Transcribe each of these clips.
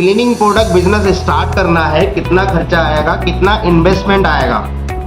Cleaning product business start करना है, कितना खर्चा आएगा, कितना इन्वेस्टमेंट आएगा।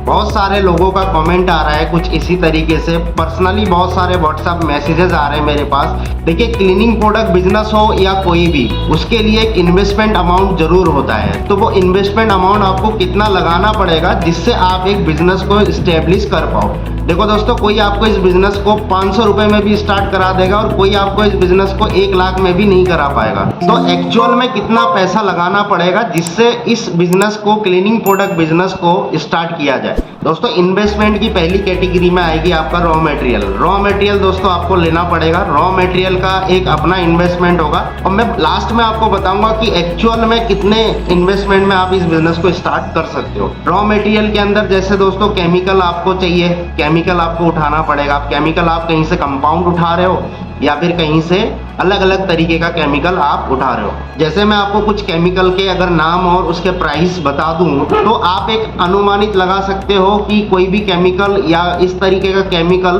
बहुत सारे लोगों का कमेंट आ रहा है कुछ इसी तरीके से, पर्सनली बहुत सारे व्हाट्सएप मैसेजेस आ रहे हैं मेरे पास। देखिए, क्लीनिंग प्रोडक्ट बिजनेस हो या कोई भी, उसके लिए एक इन्वेस्टमेंट अमाउंट जरूर होता है। तो वो इन्वेस्टमेंट अमाउंट आपको कितना लगाना पड़ेगा जिससे आप एक बिजनेस को इस्टेब्लिश कर पाओ। देखो दोस्तों, कोई आपको इस बिजनेस को 500 रुपए में भी स्टार्ट करा देगा और कोई आपको इस बिजनेस को 1 लाख में भी नहीं करा पाएगा। तो एक्चुअल में कितना पैसा लगाना पड़ेगा जिससे इस बिजनेस को, क्लीनिंग प्रोडक्ट बिजनेस को स्टार्ट किया जाए। दोस्तों, इन्वेस्टमेंट की पहली कैटेगरी में आएगी आपका रॉ मटेरियल। रॉ मटेरियल दोस्तों आपको लेना पड़ेगा। रॉ मटेरियल का एक अपना इन्वेस्टमेंट होगा और मैं लास्ट में आपको बताऊंगा कि एक्चुअल में कितने इन्वेस्टमेंट में आप इस बिजनेस को स्टार्ट कर सकते हो। रॉ मटेरियल के अंदर जैसे दोस्तों केमिकल आपको चाहिए, केमिकल आपको उठाना पड़ेगा। केमिकल आप कहीं से कंपाउंड उठा रहे हो या फिर कहीं से अलग अलग तरीके का केमिकल आप उठा रहे हो। जैसे मैं आपको कुछ केमिकल के अगर नाम और उसके प्राइस बता दूं तो आप एक अनुमानित लगा सकते हो कि कोई भी केमिकल या इस तरीके का केमिकल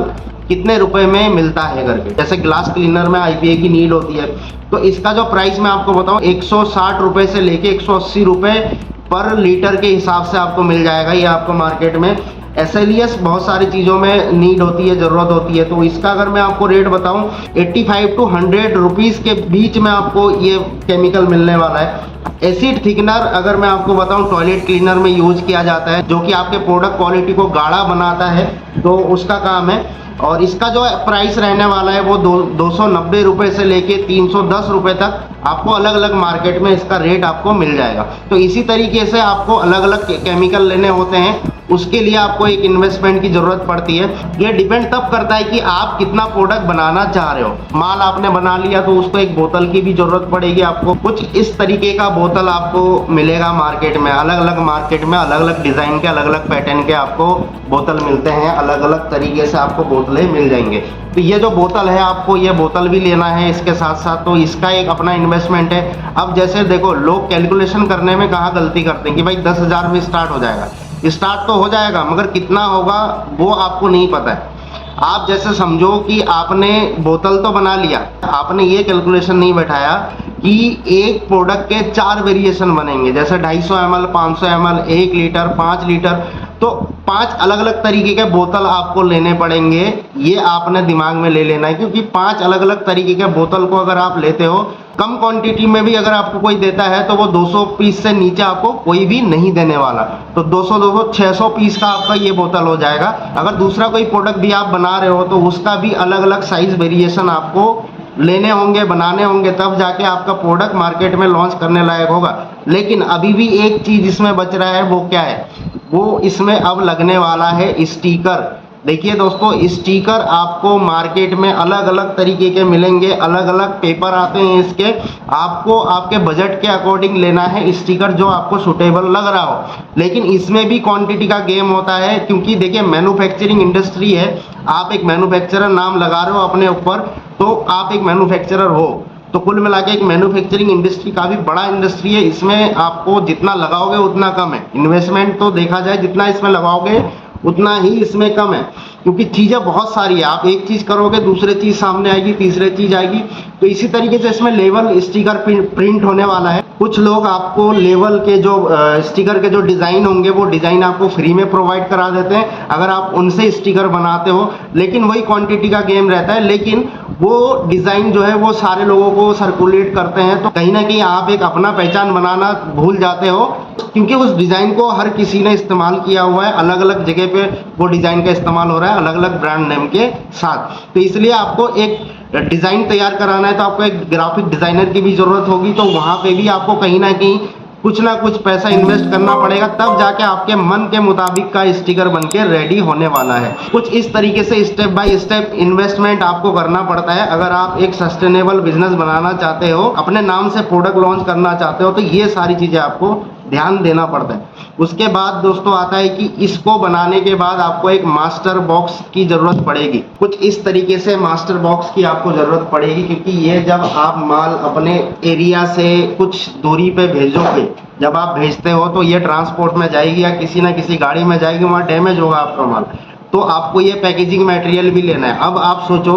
कितने रुपए में मिलता है करके। जैसे ग्लास क्लीनर में IPA की नीड होती है, तो इसका जो प्राइस मैं आपको बताऊं 160 रुपए से लेके 180 रुपए पर लीटर के हिसाब से आपको मिल जाएगा। ये आपको मार्केट में SLES बहुत सारी चीज़ों में नीड होती है, ज़रूरत होती है। तो इसका अगर मैं आपको रेट बताऊं 85 टू 100 रुपीज़ के बीच में आपको ये केमिकल मिलने वाला है। एसिड थिकनर अगर मैं आपको बताऊं टॉयलेट क्लीनर में यूज किया जाता है, जो कि आपके प्रोडक्ट क्वालिटी को गाढ़ा बनाता है, तो उसका काम है। और इसका जो प्राइस रहने वाला है वो 290 रुपए से लेके 310 रुपए तक आपको अलग अलग मार्केट में इसका रेट आपको मिल जाएगा। तो इसी तरीके से आपको अलग अलग केमिकल लेने होते हैं, उसके लिए आपको एक इन्वेस्टमेंट की जरूरत पड़ती है। ये डिपेंड तब करता है कि आप कितना प्रोडक्ट बनाना चाह रहे हो। माल आपने बना लिया तो उसको एक बोतल की भी जरूरत पड़ेगी आपको। कुछ इस तरीके का बोतल आपको मिलेगा मार्केट में, अलग अलग मार्केट में अलग अलग डिजाइन के, अलग अलग पैटर्न के आपको बोतल मिलते हैं। अलग अलग तरीके से आपको बोतलें मिल जाएंगे। तो ये जो बोतल है, आपको ये बोतल भी लेना है इसके साथ साथ, तो इसका एक अपना इन्वेस्टमेंट है। अब जैसे देखो, लोग कैलकुलेशन करने में कहाँ गलती करते हैं कि भाई 10,000 में स्टार्ट हो जाएगा। स्टार्ट तो हो जाएगा मगर कितना होगा वो आपको नहीं पता है। आप जैसे समझो कि आपने बोतल तो बना लिया, आपने ये कैलकुलेशन नहीं बैठाया कि एक प्रोडक्ट के 4 वेरिएशन बनेंगे, जैसे 250 ml, 500 ml, 1 लीटर, 5 लीटर। तो 5 अलग अलग तरीके के बोतल आपको लेने पड़ेंगे। ये आपने दिमाग में ले लेना है, क्योंकि 5 अलग अलग तरीके के बोतल को अगर आप लेते हो, कम क्वांटिटी में भी अगर आपको कोई देता है तो वो 200 पीस से नीचे आपको कोई भी नहीं देने वाला। तो 200 600 पीस का आपका ये बोतल हो जाएगा। अगर दूसरा कोई प्रोडक्ट भी आप बना रहे हो तो उसका भी अलग अलग साइज वेरिएशन आपको लेने होंगे, बनाने होंगे, तब जाके आपका प्रोडक्ट मार्केट में लॉन्च करने लायक होगा। लेकिन अभी भी एक चीज इसमें बच रहा है, वो क्या है? वो इसमें अब लगने वाला है स्टिकर। देखिए दोस्तों, स्टिकर आपको मार्केट में अलग अलग तरीके के मिलेंगे, अलग अलग पेपर आते हैं इसके। आपको आपके बजट के अकॉर्डिंग लेना है स्टिकर जो आपको सुटेबल लग रहा हो। लेकिन इसमें भी क्वांटिटी का गेम होता है, क्योंकि देखिए मैन्युफैक्चरिंग इंडस्ट्री है। आप एक मैन्युफैक्चरर नाम लगा रहे हो अपने ऊपर, तो आप एक मैन्युफैक्चरर हो। तो कुल मिला के एक मैन्युफैक्चरिंग इंडस्ट्री काफी बड़ा इंडस्ट्री है। इसमें आपको जितना लगाओगे उतना कम है। इन्वेस्टमेंट तो देखा जाए जितना इसमें लगाओगे उतना ही इसमें कम है, क्योंकि चीजें बहुत सारी है। आप एक चीज करोगे, दूसरी चीज सामने आएगी, तीसरी चीज आएगी। तो इसी तरीके से इसमें लेवल स्टिकर प्रिंट होने वाला है। कुछ लोग आपको लेवल के जो स्टिकर के जो डिजाइन होंगे, वो डिजाइन आपको फ्री में प्रोवाइड करा देते हैं अगर आप उनसे स्टिकर बनाते हो। लेकिन वही क्वांटिटी का गेम रहता है। लेकिन वो डिजाइन जो है वो सारे लोगों को सर्कुलेट करते हैं, तो कहीं ना कहीं आप एक अपना पहचान बनाना भूल जाते हो, क्योंकि उस डिजाइन को हर किसी ने इस्तेमाल किया हुआ है। अलग अलग जगह पे वो डिजाइन का इस्तेमाल हो रहा है, अलग अलग ब्रांड नेम के साथ। तो इसलिए आपको एक डिजाइन तैयार कराना है तो आपको एक ग्राफिक डिजाइनर की भी जरूरत होगी। तो वहां पे भी आपको कहीं ना कुछ पैसा इन्वेस्ट करना पड़ेगा, तब जाके आपके मन के मुताबिक का स्टिकर बनके रेडी होने वाला है। कुछ इस तरीके से स्टेप बाय स्टेप इन्वेस्टमेंट आपको करना पड़ता है। अगर आप एक सस्टेनेबल बिजनेस बनाना चाहते हो, अपने नाम से प्रोडक्ट लॉन्च करना चाहते हो, तो ये सारी चीजें आपको ध्यान देना पड़ता है। उसके बाद दोस्तों आता है कि इसको बनाने के बाद आपको एक मास्टर बॉक्स की जरूरत पड़ेगी। कुछ इस तरीके से मास्टर बॉक्स की आपको जरूरत पड़ेगी, क्योंकि ये जब आप माल अपने एरिया से कुछ दूरी पे भेजोगे, जब आप भेजते हो तो ये ट्रांसपोर्ट में जाएगी या किसी ना किसी गाड़ी में जाएगी, वहाँ डैमेज होगा आपका माल। तो आपको ये पैकेजिंग मटेरियल भी लेना है। अब आप सोचो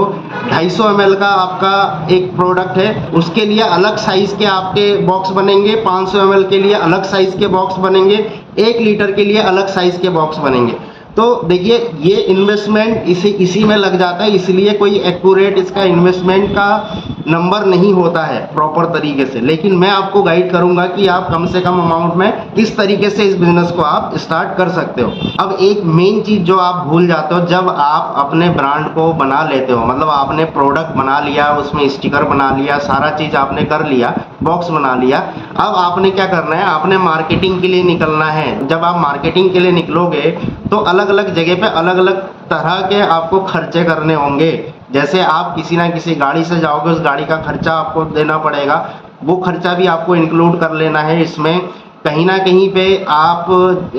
250 ml का आपका एक प्रोडक्ट है, उसके लिए अलग साइज के आपके बॉक्स बनेंगे, 500 ml के लिए अलग साइज के बॉक्स बनेंगे, 1 लीटर के लिए अलग साइज के बॉक्स बनेंगे। तो देखिए ये इन्वेस्टमेंट इसी में लग जाता है, इसलिए कोई एक्यूरेट इसका इन्वेस्टमेंट का नंबर नहीं होता है प्रॉपर तरीके से। लेकिन मैं आपको गाइड करूंगा कि आप कम से कम अमाउंट में किस तरीके से इस बिजनेस को आप स्टार्ट कर सकते हो। अब एक मेन चीज जो आप भूल जाते हो, जब आप अपने ब्रांड को बना लेते हो, मतलब आपने प्रोडक्ट बना लिया, उसमें स्टिकर बना लिया, सारा चीज आपने कर लिया, बॉक्स बना लिया, अब आपने क्या करना है, आपने मार्केटिंग के लिए निकलना है। जब आप मार्केटिंग के लिए निकलोगे तो अलग अलग जगह पे अलग अलग तरह के आपको खर्चे करने होंगे। जैसे आप किसी ना किसी गाड़ी से जाओगे, उस गाड़ी का खर्चा आपको देना पड़ेगा, वो खर्चा भी आपको इंक्लूड कर लेना है इसमें। कहीं ना कहीं पे आप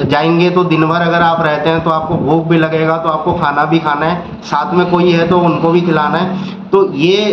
जाएंगे तो दिन भर अगर आप रहते हैं तो आपको भूख भी लगेगा, तो आपको खाना भी खाना है, साथ में कोई है तो उनको भी खिलाना है। तो ये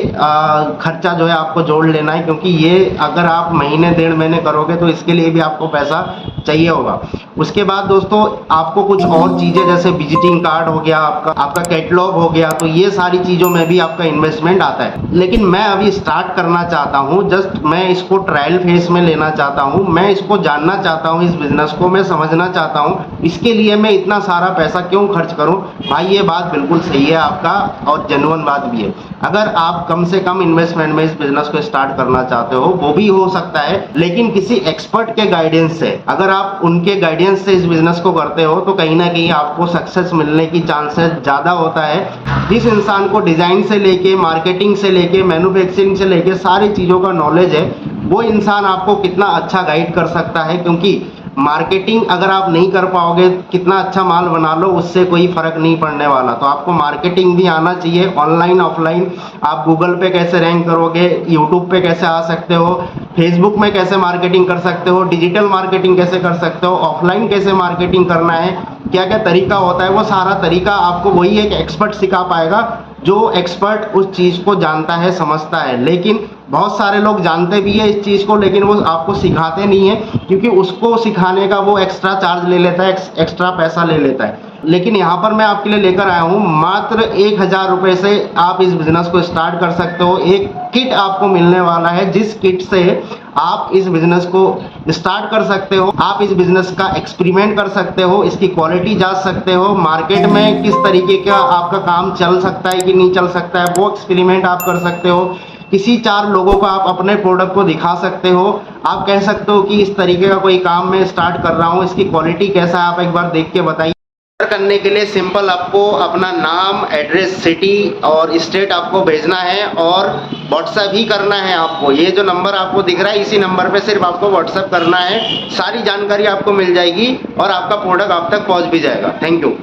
खर्चा जो है आपको जोड़ लेना है, क्योंकि ये अगर आप महीने 1.5 महीने करोगे तो इसके लिए भी आपको पैसा चाहिए होगा। उसके बाद दोस्तों आपको कुछ और चीज़ें, जैसे विजिटिंग कार्ड हो गया, आपका कैटलॉग हो गया, तो ये सारी चीज़ों में भी आपका इन्वेस्टमेंट आता है। लेकिन मैं अभी स्टार्ट करना चाहता हूँ, जस्ट मैं इसको ट्रायल फेज में लेना चाहता हूँ, मैं इसको जानना चाहता हूँ, इस बिजनेस को मैं समझना चाहता हूँ, इसके लिए मैं इतना सारा पैसा क्यों खर्च करूँ। भाई ये बात बिल्कुल सही है आपका, और जेन्युइन बात भी है। अगर आप कम से कम इन्वेस्टमेंट में इस बिजनेस को स्टार्ट करना चाहते हो, वो भी हो सकता है, लेकिन किसी एक्सपर्ट के गाइडेंस से, अगर आप उनके गाइडेंस से इस बिजनेस को करते हो तो कहीं ना कहीं आपको सक्सेस मिलने की चांसेस ज़्यादा होता है। जिस इंसान को डिज़ाइन से लेके, मार्केटिंग से लेके, मैन्युफैक्चरिंग से लेके सारी चीज़ों का नॉलेज है, वो इंसान आपको कितना अच्छा गाइड कर सकता है। क्योंकि मार्केटिंग अगर आप नहीं कर पाओगे, कितना अच्छा माल बना लो, उससे कोई फर्क नहीं पड़ने वाला। तो आपको मार्केटिंग भी आना चाहिए, ऑनलाइन ऑफलाइन। आप गूगल पे कैसे रैंक करोगे, यूट्यूब पे कैसे आ सकते हो, फेसबुक में कैसे मार्केटिंग कर सकते हो, डिजिटल मार्केटिंग कैसे कर सकते हो, ऑफलाइन कैसे मार्केटिंग करना है, क्या क्या तरीका होता है, वो सारा तरीका आपको वही एक एक्सपर्ट सिखा पाएगा, जो एक्सपर्ट उस चीज़ को जानता है, समझता है। लेकिन बहुत सारे लोग जानते भी है इस चीज़ को, लेकिन वो आपको सिखाते नहीं है, क्योंकि उसको सिखाने का वो एक्स्ट्रा चार्ज ले लेता है, एक्स्ट्रा पैसा ले लेता है। लेकिन यहाँ पर मैं आपके लिए लेकर आया हूँ, मात्र 1000 रुपये से आप इस बिज़नेस को स्टार्ट कर सकते हो। एक किट आपको मिलने वाला है, जिस किट से आप इस बिज़नेस को स्टार्ट कर सकते हो। आप इस बिज़नेस का एक्सपेरिमेंट कर सकते हो, इसकी क्वालिटी जांच सकते हो, मार्केट में किस तरीके का आपका काम चल सकता है कि नहीं चल सकता है, वो एक्सपेरिमेंट आप कर सकते हो। किसी 4 लोगों को आप अपने प्रोडक्ट को दिखा सकते हो। आप कह सकते हो कि इस तरीके का कोई काम मैं स्टार्ट कर रहा हूँ, इसकी क्वालिटी कैसा है, आप एक बार देख के बताइए। करने के लिए सिंपल आपको अपना नाम, एड्रेस, सिटी और स्टेट आपको भेजना है, और व्हाट्सएप ही करना है आपको। ये जो नंबर आपको दिख रहा है, इसी नंबर पे सिर्फ आपको व्हाट्सएप करना है, सारी जानकारी आपको मिल जाएगी और आपका प्रोडक्ट आप तक पहुंच भी जाएगा। Thank you.